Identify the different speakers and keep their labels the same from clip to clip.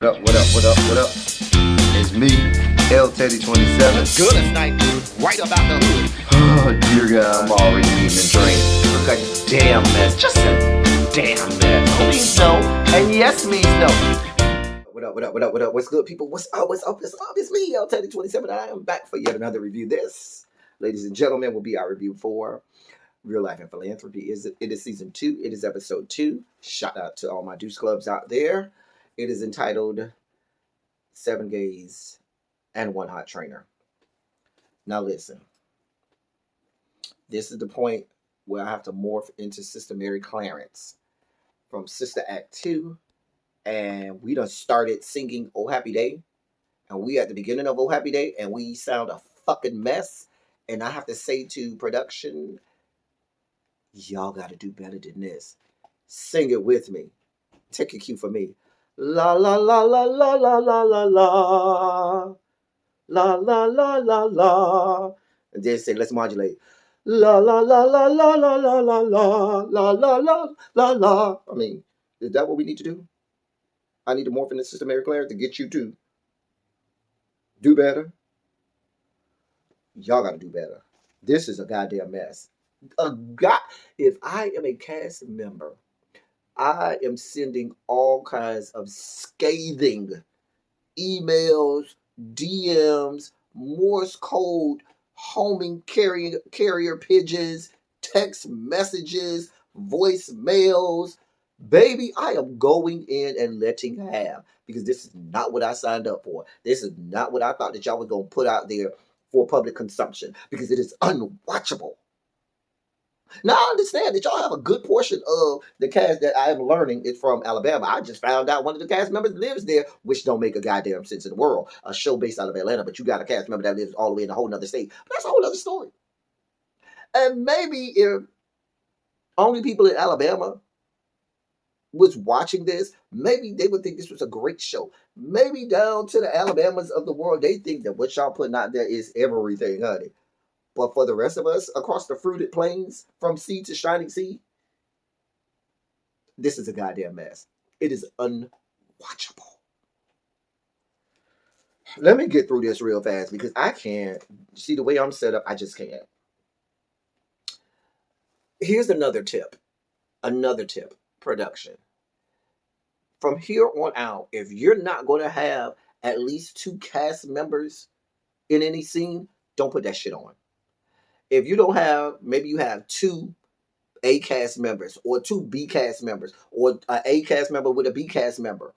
Speaker 1: What up, what up, what up, what up? It's me, L Teddy 27.
Speaker 2: What's good tonight? Right about the hood.
Speaker 1: Oh, dear God, I'm already eating and drinking. Look a damn mess, just a damn mess. No means no, and yes means no. What up, what up, what up, what up? What's good, people? What's up, what's up, what's up? It's me, L Teddy 27. I am back for yet another review. This, ladies and gentlemen, will be our review for Real Life Philanthropy. It is season 2. It is episode 2. Shout out to all my Deuce Clubs out there. It is entitled 7 Gays and 1 Hot Trainer. Now listen. This is the point where I have to morph into Sister Mary Clarence from Sister Act 2. And we done started singing Oh Happy Day. And we at the beginning of Oh Happy Day. And we sound a fucking mess. And I have to say to production, y'all got to do better than this. Sing it with me. Take a cue for me. La la la la la la la la la. La la la la la. And then say, let's modulate. La la la la la la la la la la la la la la. I mean, is that what we need to do? I need to morph into Sister Mary Clarence to get you to do better. Y'all gotta do better. This is a goddamn mess. If I am a cast member, I am sending all kinds of scathing emails, DMs, Morse code, homing carrier pigeons, text messages, voicemails. Baby, I am going in and letting have, because this is not what I signed up for. This is not what I thought that y'all was going to put out there for public consumption, because it is unwatchable. Now, I understand that y'all have a good portion of the cast that I am learning is from Alabama. I just found out one of the cast members lives there, which don't make a goddamn sense in the world. A show based out of Atlanta, but you got a cast member that lives all the way in a whole nother state. But that's a whole other story. And maybe if only people in Alabama was watching this, maybe they would think this was a great show. Maybe down to the Alabamas of the world, they think that what y'all putting out there is everything, honey. But for the rest of us across the fruited plains from sea to shining sea, this is a goddamn mess. It is unwatchable. Let me get through this real fast because I can't. See, the way I'm set up, I just can't. Here's another tip. Production. From here on out, if you're not going to have at least 2 cast members in any scene, don't put that shit on. If you don't have, maybe you have 2 A cast members or 2 B cast members or an A cast member with a B cast member.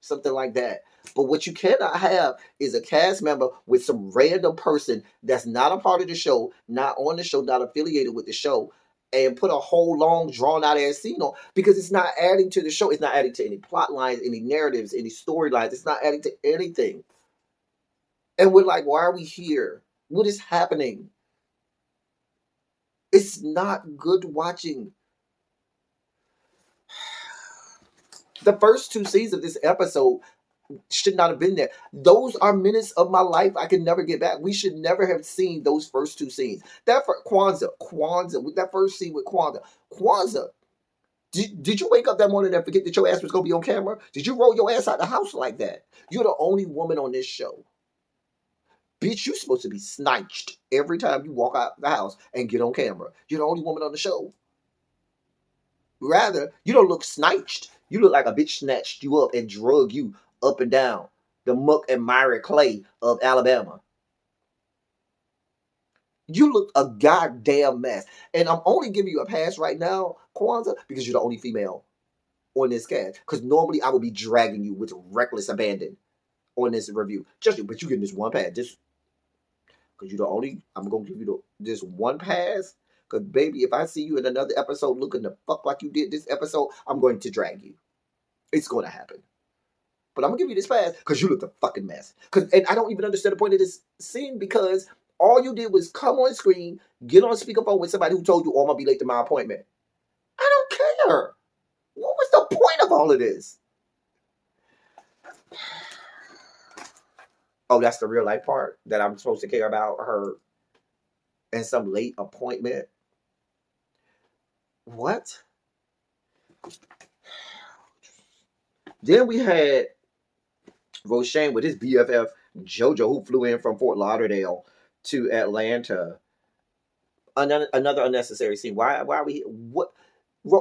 Speaker 1: Something like that. But what you cannot have is a cast member with some random person that's not a part of the show, not on the show, not affiliated with the show, and put a whole long drawn out ass scene on, because it's not adding to the show. It's not adding to any plot lines, any narratives, any storylines. It's not adding to anything. And we're like, why are we here? What is happening? It's not good watching. The first 2 scenes of this episode should not have been there. Those are minutes of my life I can never get back. We should never have seen those first 2 scenes. That for Kwanzaa, with that first scene with Kwanzaa. Did you wake up that morning and forget that your ass was going to be on camera? Did you roll your ass out the house like that? You're the only woman on this show. Bitch, you're supposed to be snatched every time you walk out the house and get on camera. You're the only woman on the show. Rather, you don't look snatched. You look like a bitch snatched you up and drug you up and down the muck and miry clay of Alabama. You look a goddamn mess. And I'm only giving you a pass right now, Kwanzaa, because you're the only female on this cast. Because normally I would be dragging you with reckless abandon on this review. But you getting this one pass. Just because you're the only, I'm going to give you this one pass. Because, baby, if I see you in another episode looking the fuck like you did this episode, I'm going to drag you. It's going to happen. But I'm going to give you this pass because you look a fucking mess. And I don't even understand the point of this scene, because all you did was come on screen, get on speakerphone with somebody who told you, oh, I'm going to be late to my appointment. I don't care. What was the point of all of this? Oh, that's the real life part that I'm supposed to care about her and some late appointment. What? Then we had Roshan with his BFF JoJo, who flew in from Fort Lauderdale to Atlanta. Another unnecessary scene. Why are we what?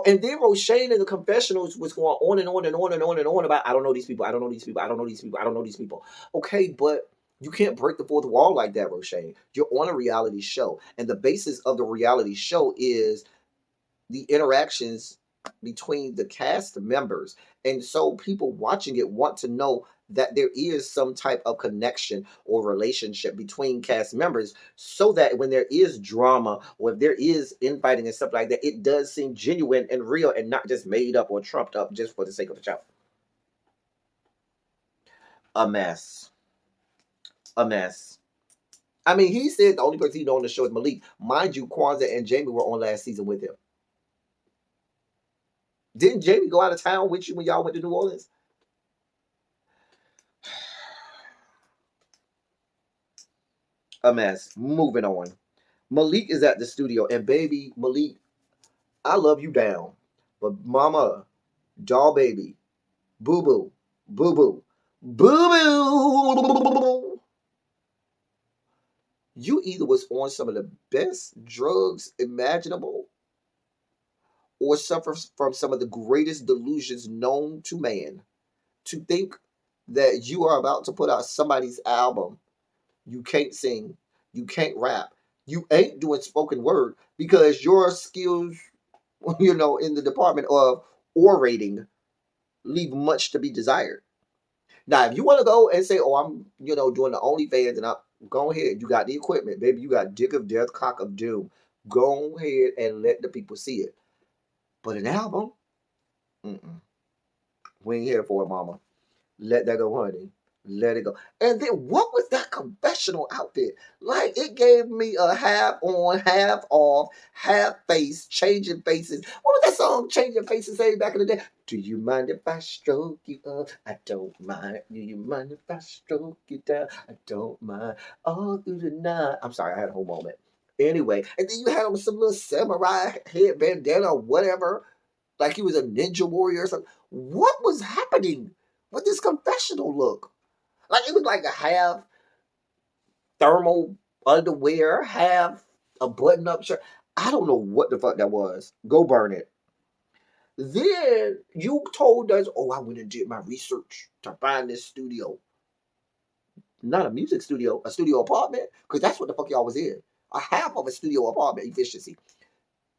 Speaker 1: And then Roshan in the confessionals was going on and on and on and on and on about I don't know these people, I don't know these people, I don't know these people, I don't know these people. Okay, but you can't break the fourth wall like that, Roshan. You're on a reality show, and the basis of the reality show is the interactions between the cast members. And so people watching it want to know that there is some type of connection or relationship between cast members so that when there is drama or if there is infighting and stuff like that, it does seem genuine and real and not just made up or trumped up just for the sake of the show. A mess. A mess. I mean, he said the only person he know on the show is Malik. Mind you, Kwanzaa and Jamie were on last season with him. Didn't Jamie go out of town with you when y'all went to New Orleans? A mess. Moving on. Malik is at the studio, and baby Malik, I love you down, but mama, doll baby, boo boo, boo boo, boo boo. You either was on some of the best drugs imaginable, or suffer from some of the greatest delusions known to man. To think that you are about to put out somebody's album, you can't sing, you can't rap, you ain't doing spoken word because your skills, in the department of orating, leave much to be desired. Now, if you want to go and say, "Oh, I'm, doing the OnlyFans," and I go ahead, you got the equipment, baby, you got Dick of Death, Cock of Doom. Go ahead and let the people see it. But an album, mm-mm. We ain't here for it, mama. Let that go, honey. Let it go. And then what was that confessional outfit? Like it gave me a half on, half off, half face, changing faces. What was that song Changing Faces say back in the day? Do you mind if I stroke you up? I don't mind. Do you mind if I stroke you down? I don't mind. All through the night. I'm sorry, I had a whole moment. Anyway, and then you had on some little samurai head bandana or whatever, like he was a ninja warrior or something. What was happening with this confessional look? Like it was like a half thermal underwear, half a button up shirt. I don't know what the fuck that was. Go burn it. Then you told us, oh, I went and did my research to find this studio. Not a music studio, a studio apartment, because that's what the fuck y'all was in. A half of a studio apartment efficiency.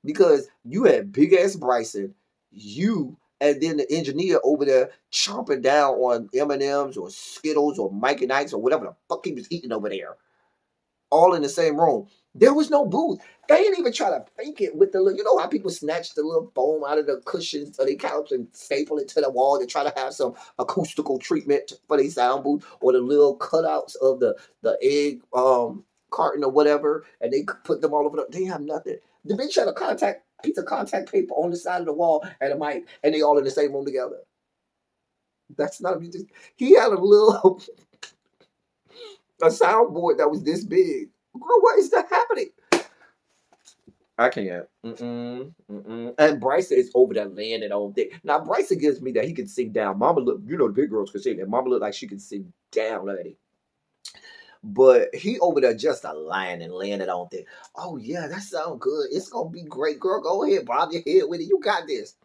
Speaker 1: Because you had big ass Bryson, you, and then the engineer over there chomping down on M&Ms or Skittles or Mike and Ike's or whatever the fuck he was eating over there, all in the same room. There was no booth. They didn't even try to fake it with the little, you know how people snatch the little foam out of the cushions of their couch and staple it to the wall to try to have some acoustical treatment for their sound booth, or the little cutouts of the egg carton or whatever, and they put them all over. They have nothing. The bitch had a piece of contact paper on the side of the wall and a mic, and they all in the same room together. That's not a music. He had a little a soundboard that was this big. Girl, what is that happening? I can't. And Bryson is over there laying it on thick. Now Bryson gives me that he can sing down. Mama look, the big girls can sing, and Mama look like she can sing down, lady. But he over there just a lying and laying it on thick. Oh yeah, that sounds good. It's gonna be great, girl. Go ahead, bob your head with it. You got this,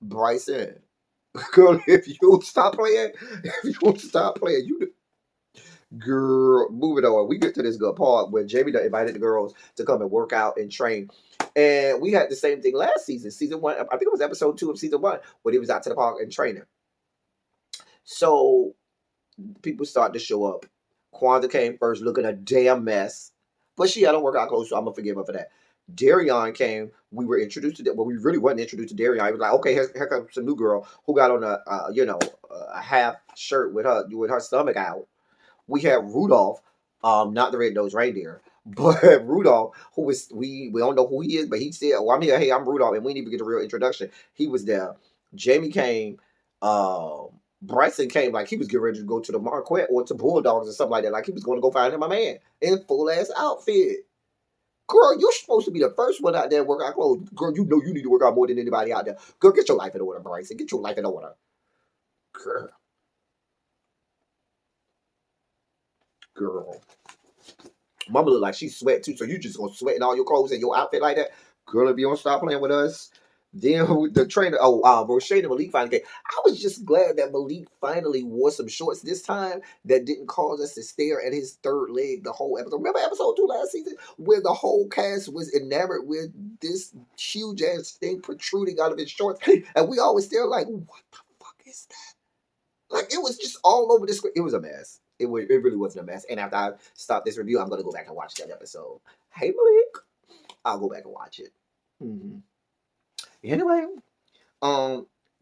Speaker 1: Bryson. Girl, if you don't stop playing, you girl, moving on. We get to this good part where Jamie invited the girls to come and work out and train. And we had the same thing last season. Season 1, I think it was episode 2 of season 1, when he was out to the park and training. So people started to show up. Kwanzaa came first looking a damn mess. But she had on workout clothes, so I'm going to forgive her for that. Darion came. We were introduced to, we really wasn't introduced to Darion. He was like, okay, here comes some new girl who got on a half shirt with her stomach out. We had Rudolph, not the red-nosed reindeer, but Rudolph, who was we don't know who he is, but he said, "Oh, I'm here. Hey, I'm Rudolph," and we didn't even get a real introduction. He was there. Jamie came. Bryson came like he was getting ready to go to the Marquette or to Bulldogs or something like that. Like he was going to go find him a man in full ass outfit. Girl, you're supposed to be the first one out there work out clothes. Girl, you know you need to work out more than anybody out there. Girl, get your life in order, Bryson. Get your life in order. Girl. girl. Mama look like she sweat too, so you just gonna sweat in all your clothes and your outfit like that? Girl, if you don't stop playing with us. Then the trainer, Roshan and Malik finally came. I was just glad that Malik finally wore some shorts this time that didn't cause us to stare at his third leg the whole episode. Remember episode 2 last season where the whole cast was enamored with this huge ass thing protruding out of his shorts, and we always stare like, what the fuck is that? Like it was just all over the screen. It was a mess. It really wasn't a mess. And after I stop this review, I'm gonna go back and watch that episode. Hey Malik, I'll go back and watch it. Mm-hmm. Anyway,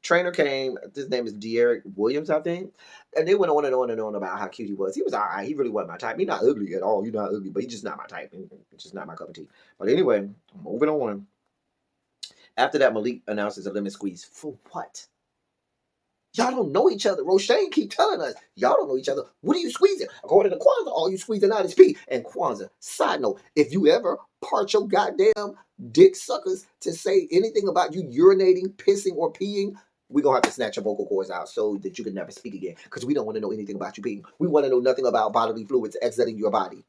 Speaker 1: trainer came. His name is Derek Williams, I think, and they went on and on and on about how cute he was. He was all right. He really wasn't my type. He's not ugly at all. He's not ugly, but he's just not my type. It's just not my cup of tea. But anyway, moving on. After that, Malik announces a lemon squeeze. For what? Y'all don't know each other. Roshan keep telling us, y'all don't know each other. What are you squeezing? According to Kwanzaa, all you squeezing out is pee. And Kwanzaa, side note, if you ever part your goddamn dick suckers to say anything about you urinating, pissing, or peeing, we're going to have to snatch your vocal cords out so that you can never speak again. Because we don't want to know anything about you peeing. We want to know nothing about bodily fluids exiting your body.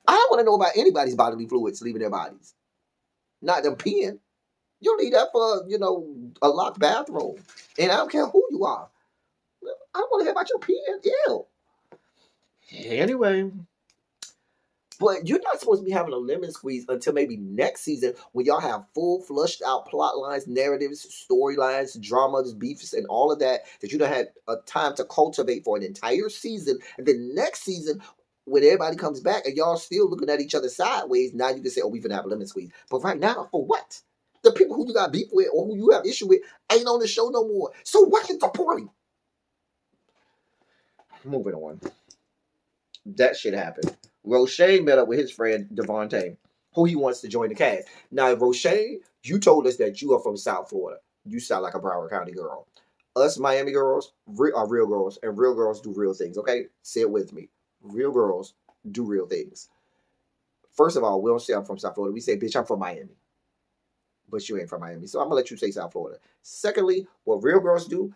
Speaker 1: I don't want to know about anybody's bodily fluids leaving their bodies. Not them peeing. You need that for, a locked bathroom. And I don't care who you are. I don't want to hear about your peeing. Ew. Anyway. But you're not supposed to be having a lemon squeeze until maybe next season when y'all have full flushed out plot lines, narratives, storylines, dramas, beefs, and all of that you don't have a time to cultivate for an entire season. And then next season, when everybody comes back and y'all still looking at each other sideways, now you can say, oh, we finna have a lemon squeeze. But right now, for what? The people who you got beef with or who you have issue with ain't on the show no more. So what is the point? Moving on. That shit happened. Roshan met up with his friend Devontae, who he wants to join the cast. Now, Roshan, you told us that you are from South Florida. You sound like a Broward County girl. Us Miami girls are real girls, and real girls do real things, okay? Say it with me. Real girls do real things. First of all, we don't say I'm from South Florida. We say, bitch, I'm from Miami. But you ain't from Miami. So I'm going to let you say South Florida. Secondly, what real girls do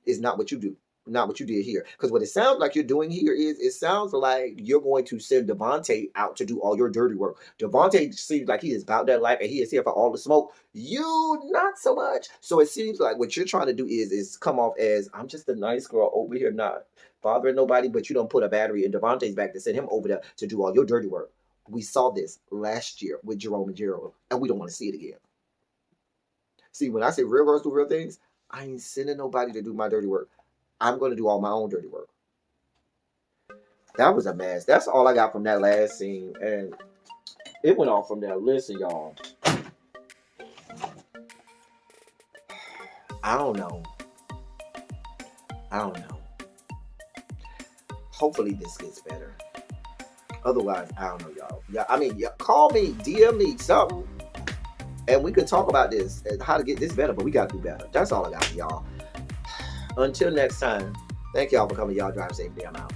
Speaker 1: is not what you do. Not what you did here. Because what it sounds like you're doing here is, it sounds like you're going to send Devontae out to do all your dirty work. Devontae seems like he is about that life and he is here for all the smoke. You, not so much. So it seems like what you're trying to do is come off as, I'm just a nice girl over here, not bothering nobody, but you don't put a battery in Devontae's back to send him over there to do all your dirty work. We saw this last year with Jerome and Gerald, and we don't want to see it again. See, when I say real girls do real things, I ain't sending nobody to do my dirty work. I'm going to do all my own dirty work. That was a mess. That's all I got from that last scene. And it went off from there. Listen, y'all. I don't know. Hopefully this gets better. Otherwise, I don't know, y'all. Yeah, call me, DM me, something. And we could talk about this and how to get this better, but we got to do better. That's all I got for y'all. Until next time, thank y'all for coming. Y'all drive safely. I'm out.